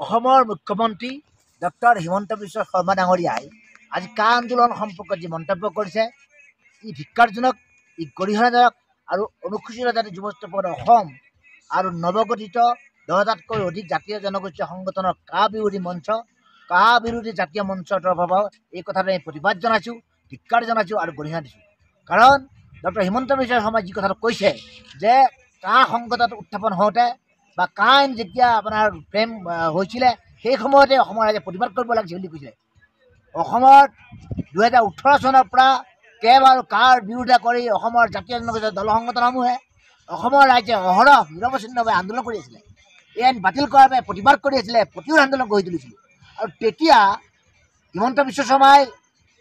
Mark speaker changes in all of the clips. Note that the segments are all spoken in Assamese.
Speaker 1: অসমৰ মুখ্যমন্ত্ৰী ডক্টৰ হিমন্ত বিশ্ব শৰ্মা ডাঙৰীয়াই আজি কা আন্দোলন সম্পৰ্কত যি মন্তব্য কৰিছে ই ধিক্কাৰজনক, ই গৰিহণাজনক আৰু অনুসূচিত জাতি যুৱস্থ পৰিষদ অসম আৰু নৱগঠিত 10টাতকৈ অধিক জাতীয় জনগোষ্ঠীয় সংগঠনৰ কা বিৰোধী মঞ্চ, কা বিৰোধী জাতীয় মঞ্চৰ তৰফৰ পৰা এই কথাটো আমি প্ৰতিবাদ জনাইছোঁ, ধিক্কাৰ জনাইছোঁ আৰু গৰিহণা দিছোঁ। কাৰণ ডক্টৰ হিমন্ত বিশ্ব শৰ্মাই যি কথাটো কৈছে যে কা সংকটত উত্থাপন হওঁতে বা কা আইন যেতিয়া আপোনাৰ প্ৰেম হৈছিলে সেই সময়তে অসমৰ ৰাইজে প্ৰতিবাদ কৰিব লাগিছিল বুলি কৈছিলে। অসমত 2018 চনৰ পৰা কেব আৰু কাৰ বিৰোধিতা কৰি অসমৰ জাতীয় জনগোষ্ঠীয় দল সংগঠনসমূহে অসমৰ ৰাইজে অহৰহ নিৰৱচ্ছিন্নভাৱে আন্দোলন কৰি আছিলে। এই আইন বাতিল কৰাৰ বাবে প্ৰতিবাদ কৰি আছিলে, প্ৰতিৰোধ আন্দোলন গঢ়ি তুলিছিল। আৰু তেতিয়া হিমন্ত বিশ্ব শৰ্মাই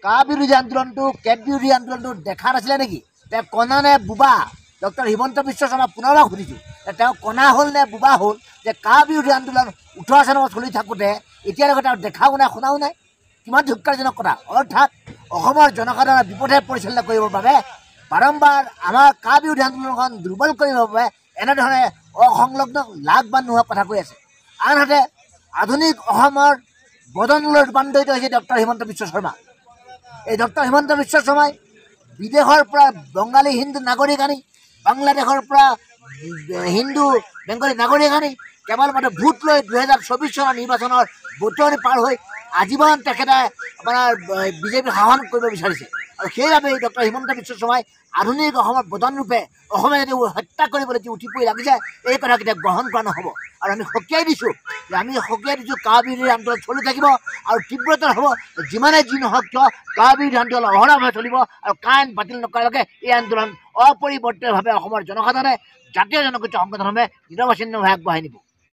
Speaker 1: কা বিৰোধী আন্দোলনটো, কেব বিৰোধী আন্দোলনটো দেখা নাছিলে নেকি? তেওঁ কণা নে বোবা? ডক্টৰ হিমন্ত বিশ্ব শৰ্মা পুনৰবাৰ সুধিছোঁ, তেওঁ কণা হ'ল নে বোবা হ'ল যে কা বিৰোধী আন্দোলন 18 চনত চলি থাকোঁতে এতিয়ালৈকে তেওঁ দেখাও নাই, শুনাও নাই? কিমান ধিক্কাৰজনক কথা। অৰ্থাৎ অসমৰ জনসাধাৰণৰ বিপথে পৰিচালনা কৰিবৰ বাবে বাৰম্বাৰ আমাৰ কা বিৰোধী আন্দোলনখন দুৰ্বল কৰিবৰ বাবে এনেধৰণে অসংলগ্ন লাগ বান নোহোৱা কথা কৈ আছে। আনহাতে আধুনিক অসমৰ বদনলৈ ৰূপান্তৰিত হৈছে ডক্টৰ হিমন্ত বিশ্ব শৰ্মা। এই ডক্টৰ হিমন্ত বিশ্ব শৰ্মাই বিদেশৰ পৰা বঙালী হিন্দু নাগৰিক আনি, বাংলাদেশৰ পৰা হিন্দু বেংগলী নাগৰিক আনি কেৱল মাত্ৰ ভোট লৈ 2024 চনৰ নিৰ্বাচনৰ বতৰি পাৰ হৈ আজীৱন তেখেতে আপোনাৰ বিজেপি শাসন কৰিব বিচাৰিছে। আৰু সেইবাবে ডক্টৰ হিমন্ত বিশ্ব শৰ্মাই আধুনিক অসমৰ বদনৰূপে অসমে যদি হত্যা কৰিবলৈ যি উঠি পৰি লাগিছে এই কথা কেতিয়া গ্ৰহণ কৰা নহ'ব। আৰু আমি সকীয়াই দিছোঁ কা বিৰোধী আন্দোলন চলি থাকিব আৰু তীব্ৰতৰ হ'ব। যিমানে যি নহওক কিয় কা বিৰোধী আন্দোলন অহৰহভাৱে চলিব আৰু কা আইন বাতিল নকৰালৈকে এই আন্দোলন অপৰিৱৰ্তিতভাৱে অসমৰ জনসাধাৰণে জাতীয় জনগোষ্ঠীয় সংগঠনসমূহে নিৰৱচ্ছিন্নভাৱে আগবঢ়াই নিব।